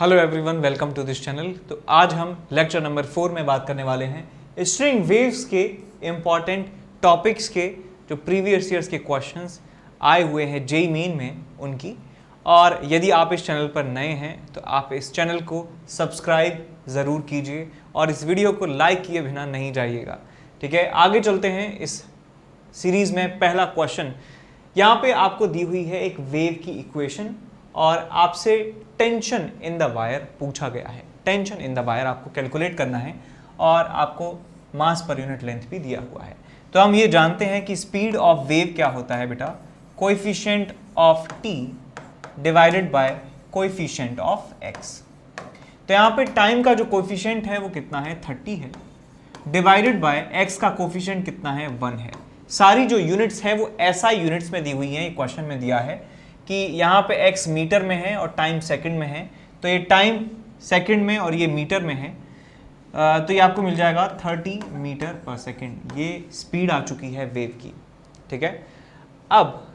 Hello everyone, welcome to this channel. तो आज हम लेक्चर नंबर 4 में बात करने वाले हैं स्ट्रिंग वेव्स के इम्पॉर्टेंट टॉपिक्स के जो प्रीवियस ईयर्स के क्वेश्चंस आए हुए हैं जेईई मेन में उनकी। और यदि आप इस चैनल पर नए हैं तो आप इस चैनल को सब्सक्राइब ज़रूर कीजिए और इस वीडियो को लाइक किए बिना नहीं जाइएगा। ठीक है, आगे चलते हैं इस सीरीज़ में। पहला क्वेश्चन यहाँ पे आपको दी हुई है एक वेव की इक्वेशन और आपसे टेंशन इन द वायर पूछा गया है। टेंशन इन द वायर आपको कैलकुलेट करना है और आपको मास पर यूनिट लेंथ भी दिया हुआ है। तो हम ये जानते हैं कि स्पीड ऑफ वेव क्या होता है बेटा, coefficient of T divided by coefficient of x. तो यहाँ पे टाइम का जो कोएफिशिएंट है वो कितना है, 30 है, डिवाइडेड बाय एक्स का कोएफिशिएंट कितना है, 1 है। सारी जो यूनिट्स है वो ऐसा यूनिट्स में दी हुई है। क्वेश्चन में दिया है कि यहाँ पे x मीटर में है और टाइम सेकंड में है, तो ये टाइम सेकंड में और ये मीटर में है। तो ये आपको मिल जाएगा 30 मीटर पर सेकंड। ये स्पीड आ चुकी है वेव की। ठीक है, अब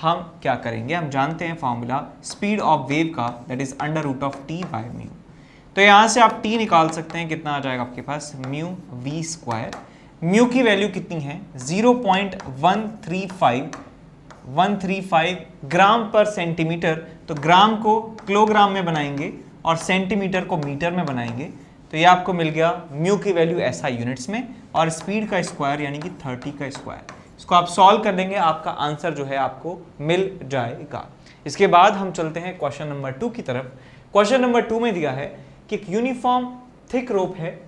हम क्या करेंगे, हम जानते हैं फॉर्मूला स्पीड ऑफ वेव का, that is under root of T by mu. तो यहाँ से आप t निकाल सकते हैं, कितना आ जाएगा आपके पास, म्यू वी स्क्वायर। म्यू की वैल्यू कितनी है, 0.135 ग्राम पर सेंटीमीटर। तो ग्राम को किलोग्राम में बनाएंगे और सेंटीमीटर को मीटर में बनाएंगे। तो ये आपको मिल गया म्यू की वैल्यू ऐसा यूनिट्स में और स्पीड का स्क्वायर यानी कि 30 का स्क्वायर। इसको आप सॉल्व कर देंगे, आपका आंसर जो है आपको मिल जाएगा। इसके बाद हम चलते हैं क्वेश्चन नंबर 2 की तरफ। क्वेश्चन नंबर 2 में दिया है कि एक यूनिफॉर्म थिक रोप है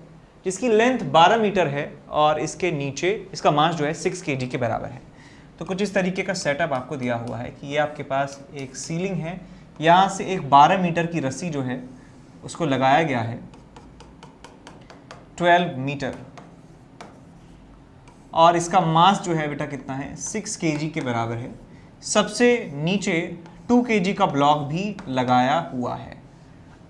जिसकी लेंथ 12 मीटर है और इसके नीचे इसका मास जो है 6 kg के बराबर है। तो कुछ इस तरीके का सेटअप आपको दिया हुआ है कि ये आपके पास एक सीलिंग है, यहाँ से एक 12 मीटर की रस्सी जो है उसको लगाया गया है 12 मीटर और इसका मास जो है बेटा कितना है, 6 kg के बराबर है। सबसे नीचे 2 kg का ब्लॉक भी लगाया हुआ है।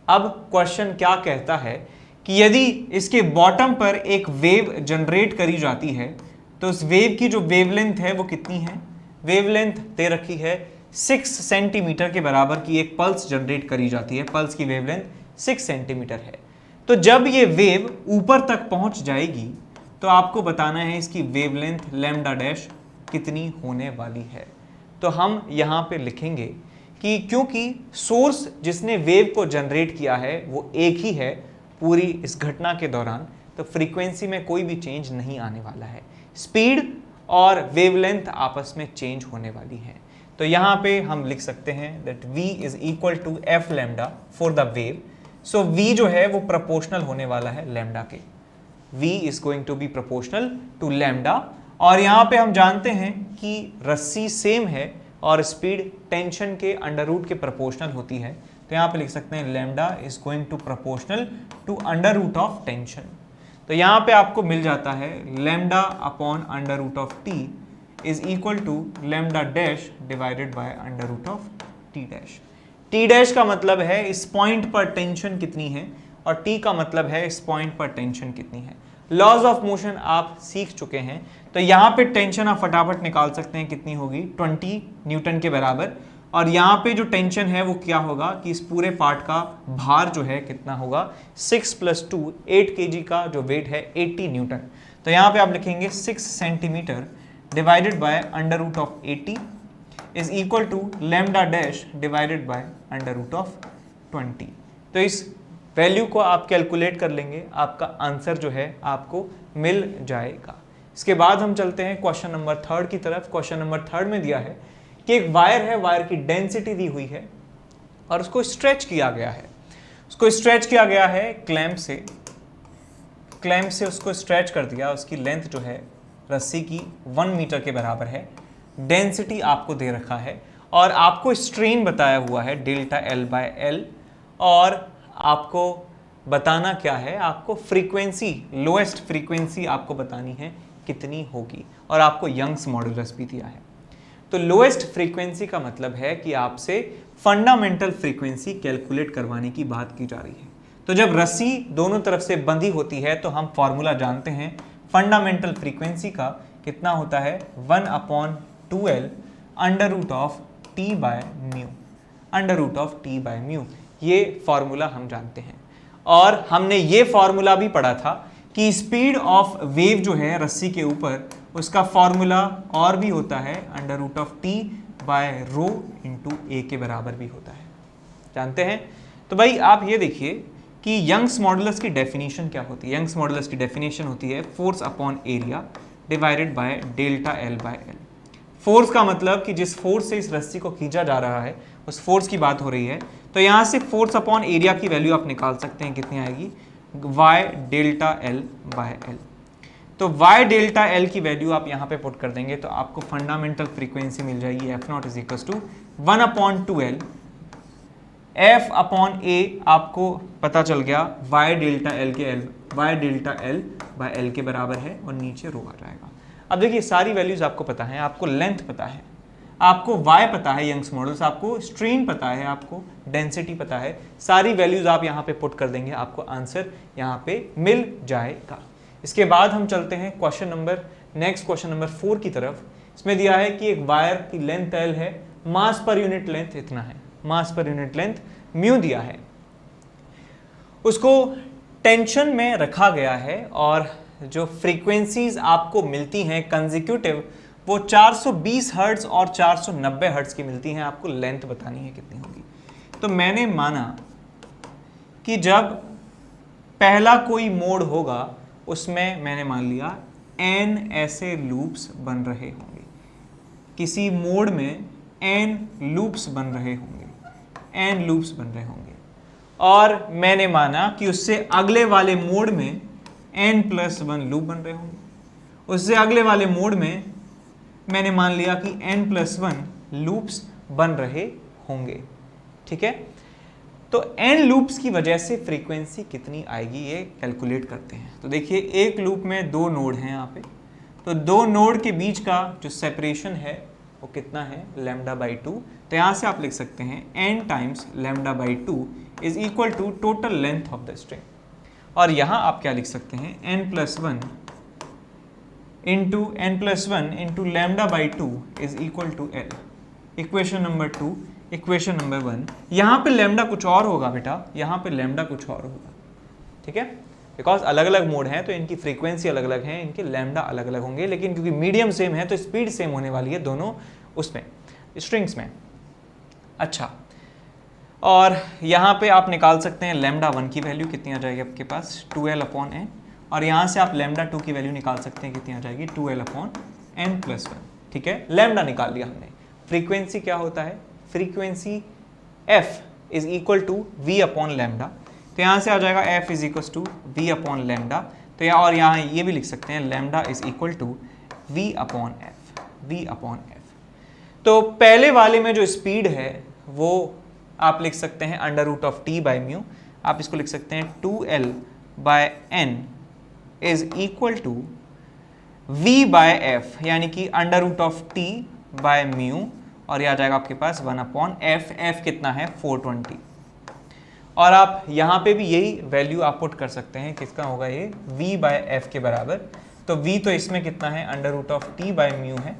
अब क्वेश्चन क्या कहता है कि यदि इसके बॉटम पर एक वेव जनरेट करी जाती है तो उस वेव की जो वेवलेंथ है वो कितनी है। वेवलेंथ दे रखी है 6 सेंटीमीटर के बराबर की एक पल्स जनरेट करी जाती है। पल्स की वेवलेंथ 6 सेंटीमीटर है। तो जब ये वेव ऊपर तक पहुंच जाएगी तो आपको बताना है इसकी वेवलेंथ लैम्डा डैश कितनी होने वाली है। तो हम यहाँ पे लिखेंगे कि क्योंकि सोर्स जिसने वेव को जनरेट किया है वो एक ही है पूरी इस घटना के दौरान, तो फ्रीक्वेंसी में कोई भी चेंज नहीं आने वाला है। स्पीड और वेवलेंथ आपस में चेंज होने वाली है। तो यहाँ पे हम लिख सकते हैं that v is equal to F lambda for the wave. So v जो है वो प्रोपोर्शनल होने वाला है लैम्डा के। v is going to be proportional to lambda. और यहाँ पे हम जानते हैं कि रस्सी सेम है और स्पीड टेंशन के अंडर रूट के प्रोपोर्शनल होती है। तो यहाँ पे लिख सकते हैं lambda is going to proportional to under root of tension. तो यहाँ पे आपको मिल जाता है lambda upon under root of T is equal to lambda dash divided by under root of T dash. T dash का मतलब है इस पॉइंट पर टेंशन कितनी है और टी का मतलब है इस पॉइंट पर टेंशन कितनी है। लॉज ऑफ मोशन आप सीख चुके हैं, तो यहाँ पे टेंशन आप फटाफट निकाल सकते हैं, कितनी होगी, 20 न्यूटन के बराबर। और यहाँ पे जो टेंशन है वो क्या होगा कि इस पूरे पार्ट का भार जो है कितना होगा, 6 + 2 8 kg का जो वेट है 80 न्यूटन। तो यहाँ पे आप लिखेंगे 6 centimetre divided by under root of 80 is equal to lambda dash divided by under root of 20। तो इस वैल्यू को आप कैलकुलेट कर लेंगे, आपका आंसर जो है आपको मिल जाएगा। इसके बाद हम चलते हैं क्वेश्चन नंबर 3 की तरफ। क्वेश्चन नंबर 3 में दिया है कि एक वायर है, वायर की डेंसिटी दी हुई है और उसको स्ट्रेच किया गया है। उसको स्ट्रेच किया गया है क्लैंप से उसको स्ट्रेच कर दिया। उसकी लेंथ जो है रस्सी की 1 मीटर के बराबर है। डेंसिटी आपको दे रखा है और आपको स्ट्रेन बताया हुआ है डेल्टा L/L। और आपको बताना क्या है, आपको फ्रीक्वेंसी, लोएस्ट फ्रीक्वेंसी आपको बतानी है कितनी होगी और आपको यंग्स मॉडुलस भी दिया है। तो लोएस्ट फ्रीक्वेंसी का मतलब है कि आपसे फंडामेंटल फ्रीक्वेंसी कैलकुलेट करवाने की बात की जा रही है। तो जब रस्सी दोनों तरफ से बंधी होती है तो हम फॉर्मूला जानते हैं फंडामेंटल फ्रीक्वेंसी का, कितना होता है, 1/2L under root of T by mu. Under root of T by mu ये फॉर्मूला हम जानते हैं। और हमने ये फॉर्मूला भी पढ़ा था कि स्पीड ऑफ वेव जो है रस्सी के ऊपर, उसका फॉर्मूला और भी होता है √T/ρ इंटू ए के बराबर भी होता है, जानते हैं। तो भाई आप ये देखिए कि यंग्स मॉडुलस की डेफिनेशन क्या होती है। यंग्स मॉडुलस की डेफिनेशन होती है force upon area divided by delta L/L। Force का मतलब कि जिस फोर्स से इस रस्सी को खींचा जा रहा है उस फोर्स की बात हो रही है। तो यहाँ से फोर्स अपॉन एरिया की वैल्यू आप निकाल सकते हैं, कितनी आएगी, y डेल्टा L/L। तो y डेल्टा L की वैल्यू आप यहाँ पे पुट कर देंगे तो आपको फंडामेंटल फ्रीक्वेंसी मिल जाएगी F0 = 1/2L। F upon A आपको पता चल गया y डेल्टा L/L के बराबर है और नीचे रो आ जाएगा। अब देखिए सारी वैल्यूज आपको पता है, आपको लेंथ पता है, आपको y पता है यंग्स मॉडुलस, आपको स्ट्रेन पता है, आपको डेंसिटी पता है, सारी वैल्यूज आप यहाँ पे पुट कर देंगे, आपको आंसर यहाँ पे मिल जाएगा। इसके बाद हम चलते हैं नेक्स्ट क्वेश्चन नंबर 4 की तरफ। इसमें दिया है कि एक वायर की लेंथ L है, मास पर यूनिट लेंथ इतना है, मास पर यूनिट लेंथ म्यू दिया है, उसको टेंशन में रखा गया है और जो फ्रीक्वेंसीज आपको मिलती हैं कंसेक्यूटिव वो 420 हर्ट्ज और 490 हर्ट्ज की मिलती हैं। आपको लेंथ बतानी है कितनी होगी। तो मैंने माना कि जब पहला कोई मोड होगा उसमें मैंने मान लिया n ऐसे लूप्स बन रहे होंगे, किसी मोड में n लूप्स बन रहे होंगे, n लूप्स बन रहे होंगे, और मैंने माना कि उससे अगले वाले मोड में n+1 लूप बन रहे होंगे, उससे अगले वाले मोड में मैंने मान लिया कि n+1 लूप्स बन रहे होंगे। ठीक है, तो n लूप्स की वजह से फ्रीक्वेंसी कितनी आएगी ये कैलकुलेट करते हैं। तो देखिए एक लूप में 2 नोड हैं यहाँ पे, तो 2 नोड के बीच का जो सेपरेशन है वो कितना है, λ/2। तो यहाँ से आप लिख सकते हैं n times λ/2 is equal to total length of the string. और यहाँ आप क्या लिख सकते हैं, n+1 into λ/2 is equal to L। Equation number 2, equation number 1। यहाँ पे लैम्डा कुछ और होगा बेटा, यहाँ पे लैम्डा कुछ और होगा, ठीक है, बिकॉज अलग अलग मोड हैं तो इनकी फ्रीक्वेंसी अलग अलग है, इनके लैम्डा अलग अलग होंगे, लेकिन क्योंकि मीडियम सेम है तो स्पीड सेम होने वाली है दोनों उसमें स्ट्रिंग्स में। अच्छा, और यहाँ पे आप निकाल सकते हैं λ1 की वैल्यू कितनी आ जाएगी आपके पास, 2L/n, और यहाँ से आप λ2 की वैल्यू निकाल सकते हैं कितनी आ जाएगी, 2L/n+1। ठीक है, लैम्डा निकाल लिया हमने। फ्रीक्वेंसी क्या होता है, frequency f is equal to v/λ। तो यहाँ से आ जाएगा f is equal to v/λ। तो यहाँ और यहाँ ये भी लिख सकते हैं λ इज इक्वल टू v/f। तो पहले वाले में जो स्पीड है वो आप लिख सकते हैं √T/μ। आप इसको लिख सकते हैं 2L/n is equal to v/f, यानी कि √T/μ, और यह आ जाएगा आपके पास 1/f। f कितना है, 420। और आप यहाँ पे भी यही वैल्यू आप पुट कर सकते हैं, किसका होगा ये, v/f के बराबर। तो v तो इसमें कितना है, √T/μ है,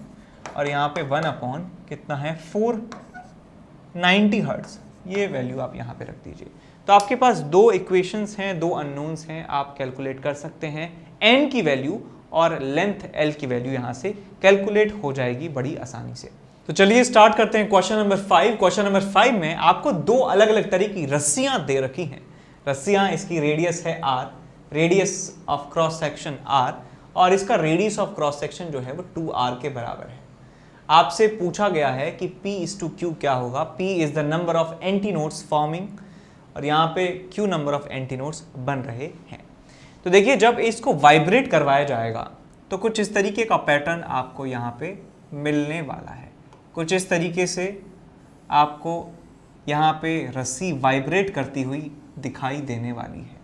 और यहाँ पे 1/ कितना है, 490 हर्ट्ज। ये वैल्यू आप यहाँ पे रख दीजिए। तो आपके पास 2 इक्वेशंस हैं, 2 अननोन्स हैं, आप कैलकुलेट कर सकते हैं n की वैल्यू और लेंथ L की वैल्यू यहाँ से कैलकुलेट हो जाएगी बड़ी आसानी से। तो चलिए स्टार्ट करते हैं क्वेश्चन नंबर 5। क्वेश्चन नंबर 5 में आपको 2 अलग अलग तरह की रस्सियां दे रखी हैं। रस्सियां, इसकी रेडियस है r, radius of cross section r, और इसका रेडियस ऑफ क्रॉस सेक्शन जो है वो 2r के बराबर है। आपसे पूछा गया है कि P/Q क्या होगा। P is the number of antinodes forming, और यहाँ पे Q नंबर ऑफ एंटीनोड्स बन रहे हैं। तो देखिए जब इसको वाइब्रेट करवाया जाएगा तो कुछ इस तरीके का पैटर्न आपको यहाँ पे मिलने वाला है। कुछ इस तरीके से आपको यहाँ पे रस्सी वाइब्रेट करती हुई दिखाई देने वाली है।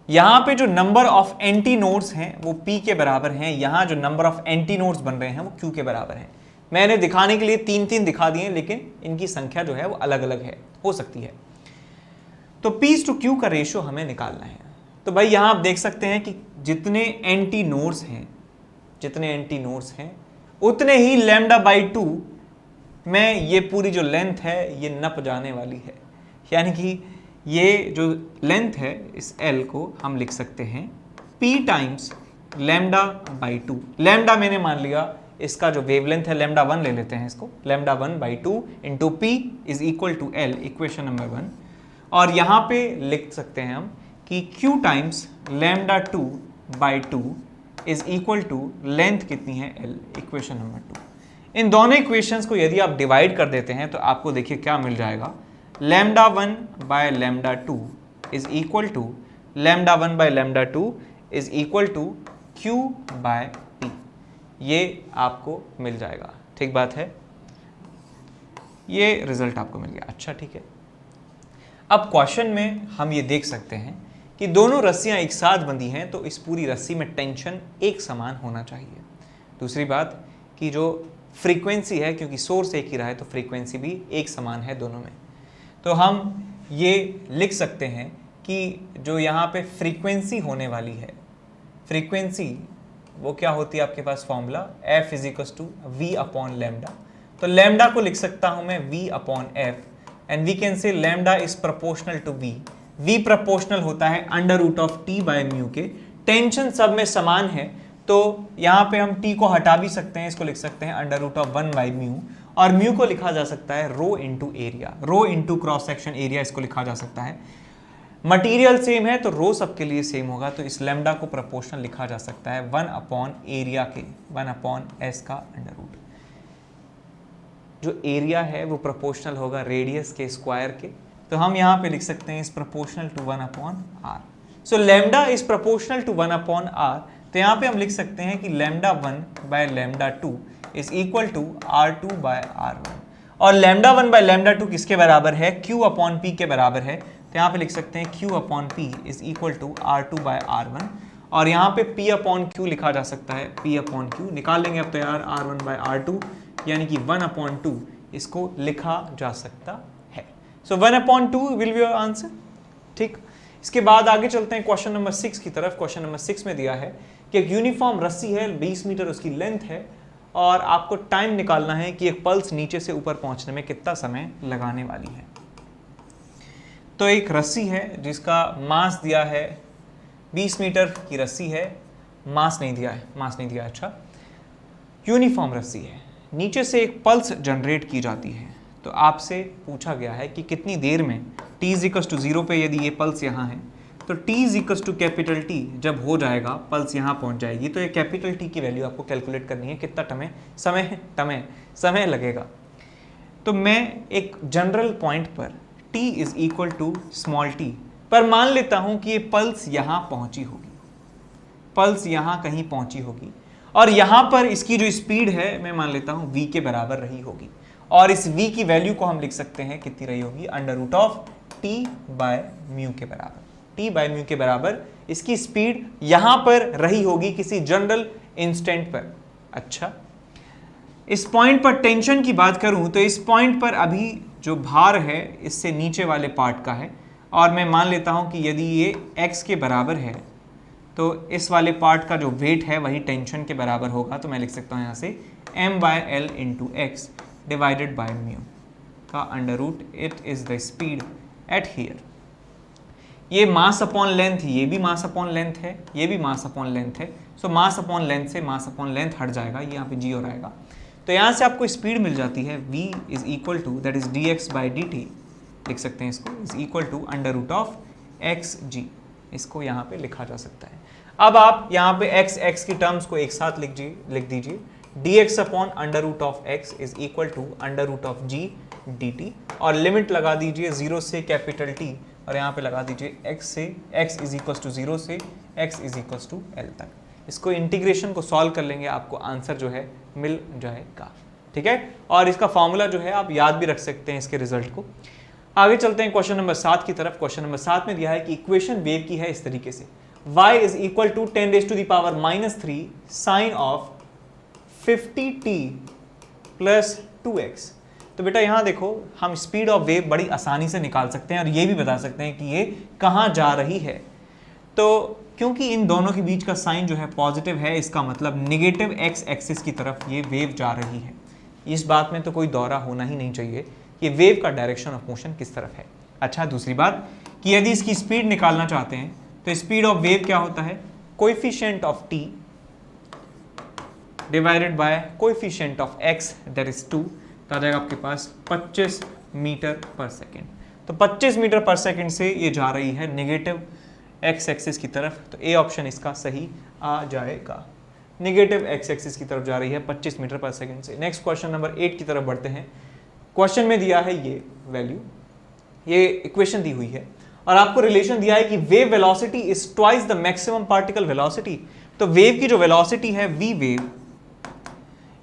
यहाँ पे जो नंबर ऑफ एंटीनोड्स हैं वो P के बराबर हैं, यहाँ जो नंबर ऑफ एंटीनोड्स बन रहे हैं वो Q के बराबर हैं। मैंने दिखाने के लिए 3-3 दिखा दिए, लेकिन इनकी संख्या जो है वो अलग अलग है, हो सकती है। तो P/Q का रेशियो हमें निकालना है। तो भाई यहाँ आप देख सकते हैं कि जितने एंटीनोड्स हैं उतने ही λ/2 में ये पूरी जो लेंथ है ये नप जाने वाली है। यानी कि ये जो लेंथ है इस L को हम लिख सकते हैं P times lambda by 2। Lambda मैंने मान लिया इसका जो वेवलेंथ है लैम्डा 1 ले लेते हैं इसको, lambda 1 by 2 into P is equal to L, equation number 1। और यहाँ पे लिख सकते हैं हम कि Q times lambda 2 by 2 is equal to length कितनी है L, इक्वेशन नंबर 2। इन दोनों इक्वेशंस को यदि आप डिवाइड कर देते हैं तो आपको देखिए क्या मिल जाएगा, lambda 1 by lambda 2 is equal to lambda 1 by lambda 2 is equal to Q by P। ये आपको मिल जाएगा, ठीक बात है, ये रिजल्ट आपको मिल गया। अच्छा ठीक है, अब क्वेश्चन में हम ये देख सकते हैं कि दोनों रस्सियां एक साथ बंधी हैं तो इस पूरी रस्सी में टेंशन एक समान होना चाहिए। दूसरी बात कि जो फ्रीक्वेंसी है, क्योंकि सोर्स एक ही रहा है तो फ्रीक्वेंसी भी एक समान है दोनों में, तो हम ये लिख सकते हैं कि जो यहाँ पे फ्रीक्वेंसी होने वाली है, फ्रीक्वेंसी वो क्या होती है आपके पास formula F is equal to V upon lambda. तो लैम्डा को लिख सकता हूँ मैं V upon F and we can say lambda is proportional to V। V proportional होता है under root of T by mu के। टेंशन सब में समान है तो यहाँ पे हम T को हटा भी सकते हैं, इसको लिख सकते हैं under root of 1 by mu, और म्यू को लिखा जा सकता है rho into area, rho into cross section area इसको लिखा जा सकता है। मटीरियल सेम है तो रो सबके लिए सेम होगा, तो इस लैम्डा को प्रोपोर्शनल लिखा जा सकता है 1 अपॉन एरिया के, 1 अपॉन एस का अंडर रूट। जो एरिया है वो प्रोपोर्शनल होगा रेडियस के स्क्वायर के, तो हम यहाँ पे लिख सकते हैं इस proportional to 1 upon R. So lambda is proportional to 1 upon R, तो यहाँ पे हम लिख सकते हैं कि lambda 1 by lambda 2 is equal to R2 by R1। और लैम्डा 1 बाय लैम्डा 2 किसके बराबर है, Q अपॉन P के बराबर है, तो यहाँ पे लिख सकते हैं Q upon P is equal to R2 by R1। और यहाँ पे P अपॉन Q लिखा जा सकता है, P अपॉन Q निकाल लेंगे अब तो यार, R1 बाय R2 यानी कि 1 अपॉन 2 इसको लिखा जा सकता है। सो 1 upon 2 will be your answer. ठीक, इसके बाद आगे चलते हैं क्वेश्चन नंबर 6 की तरफ। क्वेश्चन नंबर 6 में दिया है कि एक यूनिफॉर्म रस्सी है, 20 मीटर उसकी लेंथ है, और आपको टाइम निकालना है कि एक पल्स नीचे से ऊपर पहुंचने में कितना समय लगाने वाली है। तो एक रस्सी है जिसका मास दिया है 20 मीटर की रस्सी है, मास नहीं दिया है, अच्छा, यूनिफॉर्म रस्सी है, नीचे से एक पल्स जनरेट की जाती है। तो आपसे पूछा गया है कि कितनी देर में t = 0 पे यदि ये पल्स यहाँ है तो t = कैपिटल T जब हो जाएगा, पल्स यहाँ पहुँच जाएगी, तो ये कैपिटल T की वैल्यू आपको कैलकुलेट करनी है, कितना समय लगेगा। तो मैं एक जनरल पॉइंट पर t is equal to small t पर मान लेता हूँ कि ये पल्स यहाँ पहुँची होगी, पल्स यहाँ कहीं पहुँची होगी, और यहाँ पर इसकी जो स्पीड है मैं मान लेता हूँ v के बराबर रही होगी, और इस v की वैल्यू को हम लिख सकते हैं कितनी रही होगी, under root of t by mu के बराबर। t बाय म्यू के बराबर इसकी स्पीड यहाँ पर रही होगी किसी जनरल इंस्टेंट पर। अच्छा, इस पॉइंट पर टेंशन की बात करूं तो इस पॉइंट पर अभी जो भार है इससे नीचे वाले पार्ट का है, और मैं मान लेता हूं कि यदि ये x के बराबर है तो इस वाले पार्ट का जो वेट है वही टेंशन के बराबर होगा। तो मैं लिख सकता हूं यहाँ से m/L into x divided by mu का under root, it is the speed at here. ये मास अपॉन लेंथ, ये भी मास अपॉन लेंथ है, ये भी मास अपॉन लेंथ है, सो मास अपॉन लेंथ से मास अपॉन लेंथ हट जाएगा, ये यहाँ पे g हो रहेगा। तो यहाँ से आपको स्पीड मिल जाती है v is equal to that is dx by dt, लिख सकते हैं इसको, is equal to under root of xg, इसको यहाँ पे लिखा जा सकता है। अब आप यहाँ पे x की टर्म्स को एक साथ लिख दीजिए, dx upon under root of x is equal to under root of g dt, और लिमिट लगा दीजिए 0 से कैपिटल T, और यहाँ पे लगा दीजिए x इज इक्वल टू 0 से x is equal to L तक। इसको इंटीग्रेशन को सॉल्व कर लेंगे, आपको आंसर जो है मिल जाएगा। ठीक है, और इसका फॉर्मूला जो है आप याद भी रख सकते हैं इसके रिजल्ट को। आगे चलते हैं क्वेश्चन नंबर 7 की तरफ। क्वेश्चन नंबर 7 में दिया है कि इक्वेशन वेव की है इस तरीके से, y is equal to 10⁻³ sine of 50t plus 2x। तो बेटा यहाँ देखो, हम स्पीड ऑफ वेव बड़ी आसानी से निकाल सकते हैं और ये भी बता सकते हैं कि ये कहाँ जा रही है। तो क्योंकि इन दोनों के बीच का साइन जो है पॉजिटिव है, इसका मतलब नेगेटिव x एक्सिस की तरफ ये वेव जा रही है। इस बात में तो कोई दौरा होना ही नहीं चाहिए कि वेव का डायरेक्शन ऑफ मोशन किस तरफ है। अच्छा, दूसरी बात कि यदि इसकी स्पीड निकालना चाहते हैं तो स्पीड ऑफ वेव क्या होता है, coefficient of T divided by coefficient of x that is 2, तो आ जाएगा आपके पास 25 मीटर पर सेकेंड। तो 25 मीटर पर सेकेंड से ये जा रही है नेगेटिव एक्स एक्सिस की तरफ, तो ए ऑप्शन इसका सही आ जाएगा। नेगेटिव एक्स एक्सिस की तरफ जा रही है 25 मीटर पर सेकेंड से। नेक्स्ट क्वेश्चन नंबर 8 की तरफ बढ़ते हैं। क्वेश्चन में दिया है ये वैल्यू, ये इक्वेशन दी हुई है और आपको रिलेशन दिया है कि wave velocity is twice the maximum particle velocity. तो वेव की जो वेलोसिटी है V wave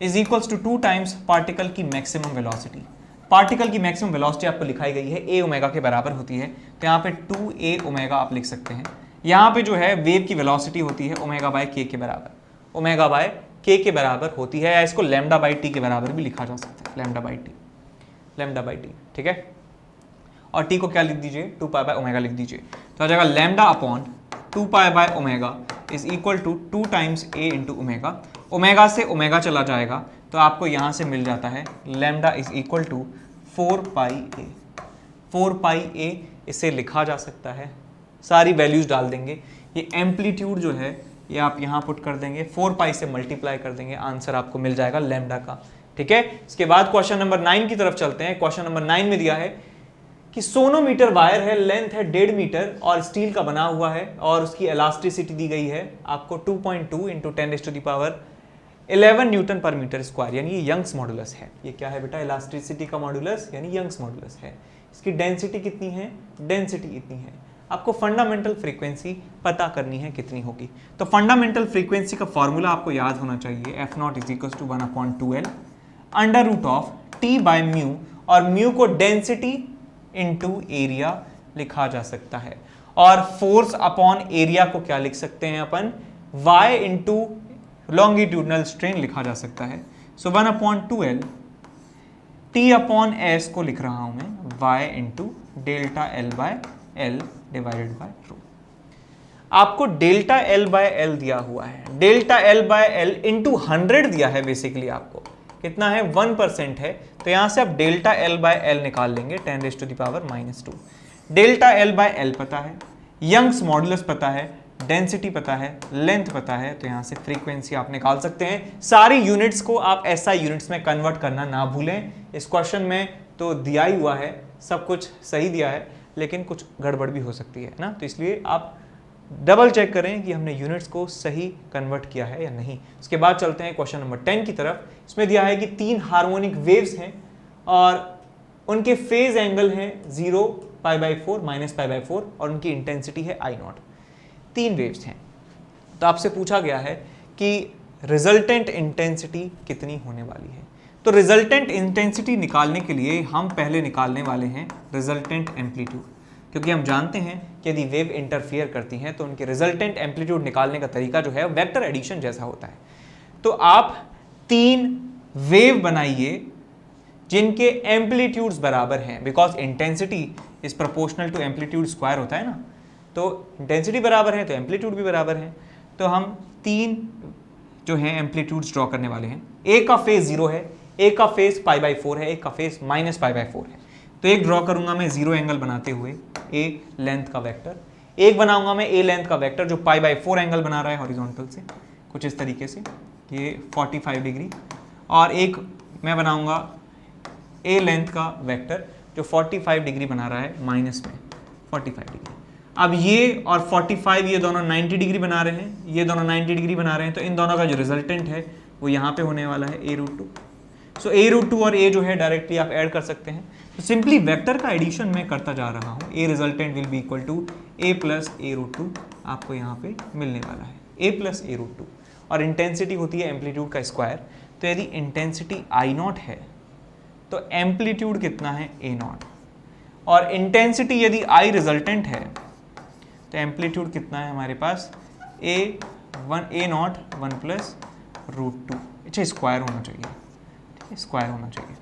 is equals to 2 times particle की मैक्सिमम वेलोसिटी। पार्टिकल की मैक्सिमम वेलोसिटी आपको लिखाई गई है ए ओमेगा के बराबर होती है, तो यहाँ पे 2a ओमेगा आप लिख सकते हैं। यहाँ पे जो है वेव की वेलोसिटी होती है ओमेगा बाय के के बराबर, ओमेगा बाय के के बराबर होती है, या इसको लैम्डा बाई टी के बराबर भी लिखा जा सकता है, lambda by T, lambda by T, ठीक है। और टी को क्या लिख दीजिए, 2 पाई बाय ओमेगा लिख दीजिए, तो आ जाएगा lambda upon 2 pi by omega is equal to 2 times A into omega. Omega से ओमेगा चला जाएगा तो आपको यहाँ से मिल जाता है lambda is equal to 4 pi A. 4 pi A इसे लिखा जा सकता है, सारी वैल्यूज डाल देंगे, ये एम्पलीट्यूड जो है ये आप यहाँ पुट कर देंगे, 4 पाई से मल्टीप्लाई कर देंगे, आंसर आपको मिल जाएगा लैम्डा का, ठीक है। इसके बाद क्वेश्चन नंबर 9 की तरफ चलते हैं। क्वेश्चन नंबर 9 में दिया है कि सोनोमीटर वायर है, लेंथ है 1.5 मीटर और स्टील का बना हुआ है और उसकी इलास्टिसिटी दी गई है आपको 2.2 इंटू 10⁻11 न्यूटन पर मीटर स्क्वायर, यानी ये यंग्स मॉडुलस है। ये क्या है बेटा, इलास्टिसिटी का मॉडुलस यानी यंग्स मॉडुलस है। इसकी डेंसिटी कितनी है, डेंसिटी इतनी है। आपको फंडामेंटल फ्रीक्वेंसी पता करनी है कितनी होगी, तो फंडामेंटल फ्रीक्वेंसी का फॉर्मूला आपको याद होना चाहिए, F0 is equal to 1/2L under root of T by mu, और म्यू को डेंसिटी इनटू एरिया लिखा जा सकता है, और फोर्स अपॉन एरिया को क्या लिख सकते हैं अपन, y इंटू लॉन्गिट्यूडनल स्ट्रेन लिखा जा सकता है। सो 1/2L T अपॉन एस को लिख रहा हूं मैं y into delta L by L divided by rho. आपको डेल्टा एल बाय एल दिया हुआ है, delta L by L into 100 दिया है, बेसिकली आपको कितना है 1% है, तो यहां से आप डेल्टा एल बाय एल निकाल लेंगे 10⁻⁻²। डेल्टा एल बाय एल पता है, यंग्स मॉडुलस पता है, डेंसिटी पता है, लेंथ पता है, तो यहां से फ्रीक्वेंसी आप निकाल सकते हैं। सारी यूनिट्स को आप एसआई यूनिट्स में कन्वर्ट करना ना भूलें। इस क्वेश्चन में तो दिया ही हुआ है, सब कुछ सही दिया है, लेकिन कुछ गड़बड़ भी हो सकती है ना, तो इसलिए आप डबल चेक करें कि हमने यूनिट्स को सही कन्वर्ट किया है या नहीं। उसके बाद चलते हैं क्वेश्चन नंबर 10 की तरफ। इसमें दिया है कि 3 हार्मोनिक वेव्स हैं और उनके फेज एंगल हैं 0, π/4, -π/4 और उनकी इंटेंसिटी है I0। 3 वेव्स हैं, तो आपसे पूछा गया है कि रिजल्टेंट इंटेंसिटी कितनी होने वाली है। तो रिजल्टेंट इंटेंसिटी निकालने के लिए हम पहले निकालने वाले हैं रिजल्टेंट एम्पलीट्यूड, क्योंकि हम जानते हैं कि यदि वेव इंटरफियर करती हैं तो उनके रिजल्टेंट एम्पलीट्यूड निकालने का तरीका जो है वेक्टर एडिशन जैसा होता है। तो आप 3 वेव बनाइए जिनके एम्पलीट्यूड्स बराबर हैं, because intensity is proportional to amplitude square होता है ना, तो इंटेंसिटी बराबर है तो एम्पलीट्यूड भी बराबर है। तो हम 3 जो हैं एम्पलीट्यूड्स ड्रॉ करने वाले हैं। एक का फेज 0 है, एक का फेज π/4 है, एक का फेज -π/4 है। तो एक ड्रॉ करूंगा मैं 0 एंगल बनाते हुए a लेंथ का वेक्टर, एक बनाऊंगा मैं a लेंथ का वेक्टर जो π/4 एंगल बना रहा है हॉरिजॉन्टल से, कुछ इस तरीके से, ये 45 डिग्री, और एक मैं बनाऊंगा a लेंथ का वेक्टर जो 45 डिग्री बना रहा है माइनस में 45 डिग्री। अब ये और 45 ये दोनों 90 डिग्री बना रहे हैं, ये दोनों 90 डिग्री बना रहे हैं, तो इन दोनों का जो रिजल्टेंट है वो यहाँ पे होने वाला है a√2। सो a√2 और a जो है डायरेक्टली आप ऐड कर सकते हैं। तो सिंपली वेक्टर का एडिशन मैं करता जा रहा हूँ, a resultant will be equal to a plus a√2 आपको यहाँ पे मिलने वाला है, a प्लस a√2, और इंटेंसिटी होती है एम्पलीट्यूड का स्क्वायर। तो यदि इंटेंसिटी I0 है तो एम्पलीट्यूड कितना है a0, और इंटेंसिटी यदि I रिजल्टेंट है तो एम्पलीट्यूड कितना है हमारे पास a0 1 प्लस √2। अच्छा, स्क्वायर होना चाहिए, स्क्वायर होना चाहिए।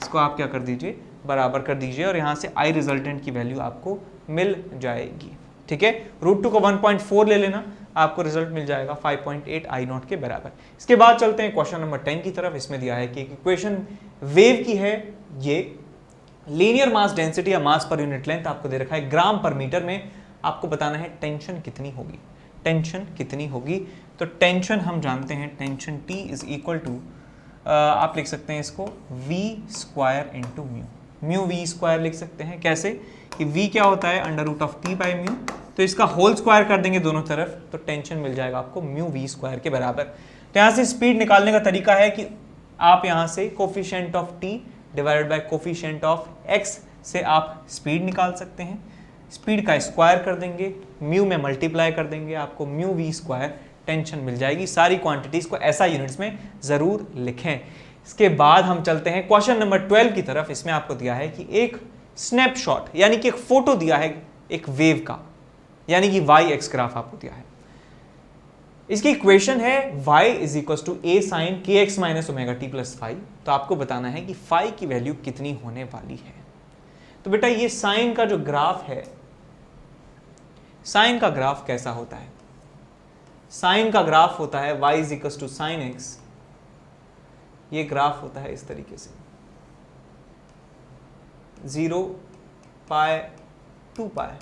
इसको आप क्या कर दीजिए, बराबर कर दीजिए, और यहाँ से I रिजल्टेंट की वैल्यू आपको मिल जाएगी, ठीक है। √2 को 1.4 ले लेना, आपको रिजल्ट मिल जाएगा 5.8 I0 के बराबर। इसके बाद चलते हैं क्वेश्चन नंबर 10 की तरफ। इसमें दिया है कि इक्वेशन वेव की है ये, लीनियर मास डेंसिटी या मास पर यूनिट लेंथ आपको दे रखा है ग्राम पर मीटर में, आपको बताना है टेंशन कितनी होगी। टेंशन कितनी होगी, तो टेंशन हम जानते हैं, tension T is equal to, आप लिख सकते हैं इसको v square into mu, mu V square लिख सकते हैं। कैसे कि v क्या होता है under root of T by mu, तो इसका होल स्क्वायर कर देंगे दोनों तरफ, तो टेंशन मिल जाएगा आपको म्यू वी स्क्वायर के बराबर। तो यहाँ से स्पीड निकालने का तरीका है कि आप यहाँ से coefficient of T divided by coefficient of x से आप स्पीड निकाल सकते हैं। स्पीड का स्क्वायर कर देंगे, म्यू में मल्टीप्लाई कर देंगे, आपको म्यू वी स्क्वायर टेंशन मिल जाएगी। सारी क्वांटिटीज को ऐसा यूनिट्स में जरूर लिखें। इसके बाद हम चलते हैं क्वेश्चन नंबर 12 की तरफ। इसमें आपको दिया है कि एक स्नैपशॉट यानी कि एक फोटो दिया है एक वेव का, यानी कि वाई एक्स ग्राफ आपको दिया है। इसकी इक्वेशन है y is equal to a sine k x minus omega t plus five. तो आपको बताना है कि फाई की वैल्यू कितनी होने वाली है। तो बेटा ये साइन का जो ग्राफ है, साइन का ग्राफ कैसा होता है? साइन का ग्राफ होता है y is equal to sine X. ये ग्राफ होता है इस तरीके से 0 पाई 2 पाई।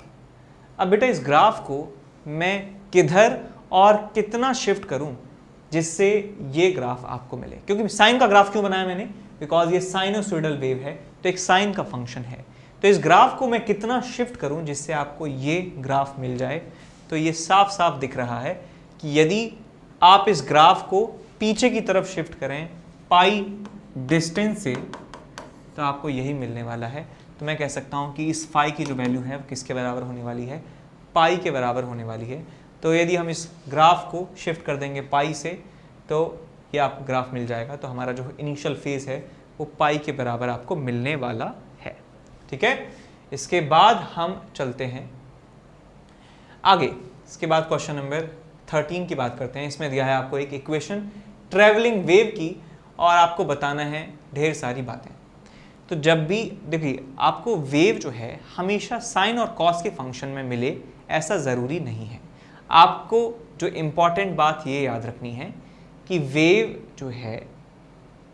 अब बेटा इस ग्राफ को मैं किधर और कितना शिफ्ट करूं जिससे ये ग्राफ आपको मिले, क्योंकि साइन का ग्राफ क्यों बनाया मैंने, बिकॉज ये साइनोसॉइडल वेव है, तो एक साइन का फंक्शन है। तो इस ग्राफ को मैं कितना शिफ्ट करूं जिससे आपको ये ग्राफ मिल जाए। तो ये साफ साफ दिख रहा है कि यदि आप इस ग्राफ को पीछे की तरफ शिफ्ट करें पाई डिस्टेंस से, तो आपको यही मिलने वाला है। तो मैं कह सकता हूं कि इस फाई की जो वैल्यू है वो किसके बराबर होने वाली है, पाई के बराबर होने वाली है। तो यदि हम इस ग्राफ को शिफ्ट कर देंगे पाई से, तो ये आपको ग्राफ मिल जाएगा। तो हमारा जो इनिशियल फेज है वो पाई के बराबर आपको मिलने वाला है। ठीक है, इसके बाद हम चलते हैं आगे। इसके बाद क्वेश्चन नंबर 13 की बात करते हैं। इसमें दिया है आपको एक इक्वेशन ट्रैवलिंग वेव की, और आपको बताना है ढेर सारी बातें। तो जब भी देखिए, आपको वेव जो है हमेशा साइन और कॉस के फंक्शन में मिले ऐसा ज़रूरी नहीं है। आपको जो इम्पॉर्टेंट बात ये याद रखनी है कि वेव जो है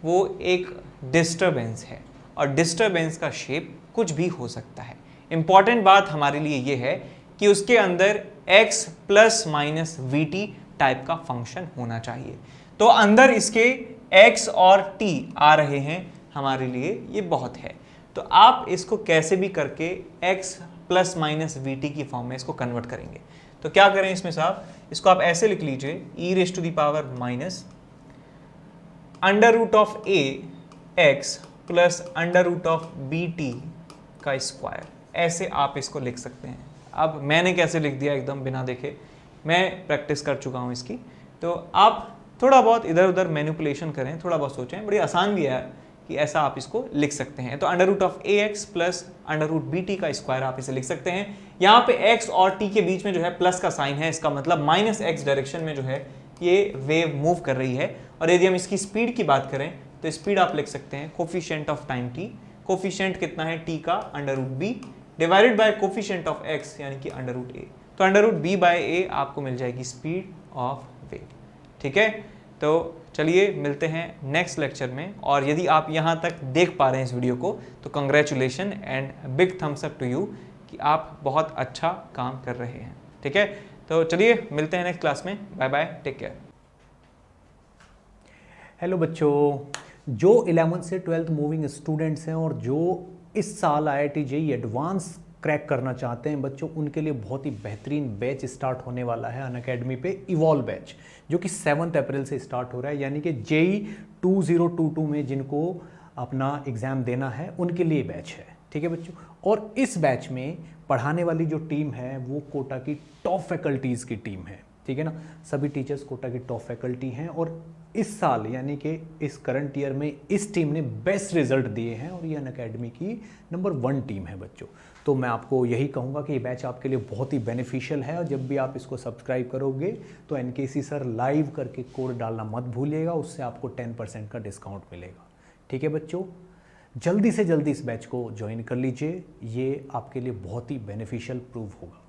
वो एक डिस्टर्बेंस है, और डिस्टर्बेंस का शेप कुछ भी हो सकता है। इम्पॉर्टेंट बात हमारे लिए ये है कि उसके अंदर x plus minus we T type का फंक्शन होना चाहिए। तो अंदर इसके x और t आ रहे हैं, हमारे लिए ये बहुत है। तो आप इसको कैसे भी करके x plus minus we T की फॉर्म में इसको कन्वर्ट करेंगे। तो क्या करें इसमें साहब, इसको आप ऐसे लिख लीजिए e raise to the power minus under root of a x plus under root of B T का स्क्वायर। ऐसे आप इसको लिख सकते हैं। अब मैंने कैसे लिख दिया एकदम बिना देखे, मैं प्रैक्टिस कर चुका हूँ इसकी। तो आप थोड़ा बहुत इधर उधर मैनिपुलेशन करें, थोड़ा बहुत सोचें, बड़ी आसान भी है कि ऐसा आप इसको लिख सकते हैं। तो under root of A X plus under root B T का स्क्वायर आप इसे लिख सकते हैं। यहाँ पे x और t के बीच में जो है प्लस का साइन है, इसका मतलब माइनस x डायरेक्शन में जो है ये वेव मूव कर रही है। और यदि हम इसकी स्पीड की बात करें तो स्पीड आप लिख सकते हैं coefficient of time t। Coefficient कितना है t का under root b divided by coefficient of x यानी कि अंडर रूट a। तो under root b by a आपको मिल जाएगी स्पीड ऑफ वेव। ठीक है, तो चलिए मिलते हैं नेक्स्ट लेक्चर में। और यदि आप यहाँ तक देख पा रहे हैं इस वीडियो को तो congratulation and big thumbs up to you कि आप बहुत अच्छा काम कर रहे हैं। ठीक है, तो चलिए मिलते हैं नेक्स्ट क्लास में। Bye bye, take care. Hello बच्चों, जो 11th से 12th मूविंग स्टूडेंट्स हैं और जो इस साल IIT JEE एडवांस क्रैक करना चाहते हैं बच्चों, उनके लिए बहुत ही बेहतरीन बैच स्टार्ट होने वाला है अनअकैडमी पे, इवॉल्व बैच, जो कि 7 अप्रैल से स्टार्ट हो रहा है। यानी कि JEE 2022 में जिनको अपना एग्ज़ाम देना है उनके लिए बैच है। ठीक है बच्चों, और इस बैच में पढ़ाने वाली जो टीम है वो कोटा की टॉप फैकल्टीज़ की टीम है। ठीक है ना, सभी टीचर्स कोटा की टॉप फैकल्टी हैं और इस साल यानी कि इस करंट ईयर में इस टीम ने बेस्ट रिजल्ट दिए हैं और ये अनअकैडमी की नंबर 1 टीम है बच्चों। तो मैं आपको यही कहूँगा कि ये बैच आपके लिए बहुत ही बेनिफिशियल है, और जब भी आप इसको सब्सक्राइब करोगे तो NKC सर लाइव करके कोड डालना मत भूलिएगा, उससे आपको 10% का डिस्काउंट मिलेगा। ठीक है बच्चों, जल्दी से जल्दी इस बैच को ज्वाइन कर लीजिए, ये आपके लिए बहुत ही बेनिफिशियल प्रूव होगा।